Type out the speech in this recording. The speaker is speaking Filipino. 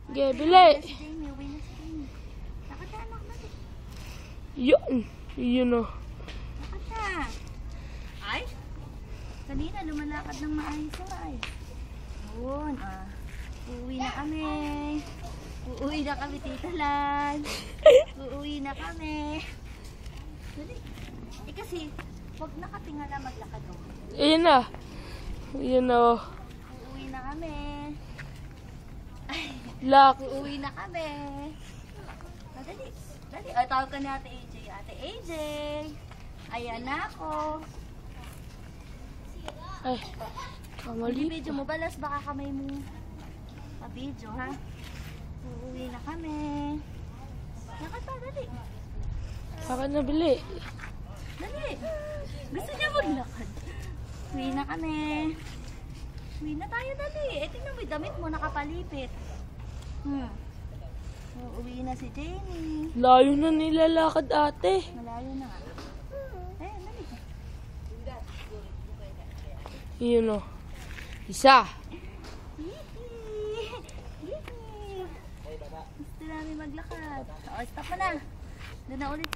Sige, bili. Si Jamie, uwi na si Jamie. Lakad na, anak natin. Yun. Yun o. Lakad na. Ay? Kanina, lumalakad ng maayos ay. Yun, uuwi na kami. Uuwi na kami, Tita Lan. Uuwi na kami. Dali. Kasi, huwag nakatingala maglakad o. Ayun na. Yun o. Uuwi na kami. Lock. Uuwi na kami. Dali. Dali. Ay, tawag ka ni Ate AJ. Ate AJ. Ayan na ako. Ay. Kamali. Video mo balas, baka kamay mo pa-video, ha? Uuwi na kami. Lakad pa, dali. Akin na bili. Dali. Gusto niya maglakad. Uwi na kami. Uwi na tayo, dali. Eh, tingnan mo yung damit mo, nakapalipit. Uuwi na si Jamie. Layo na nilalakad ate. Malayo na nga. Eh, dali. Yun o. Isa. Yippee! Yippee! Gusto namin maglakad. O, stop mo na. Doon na ulit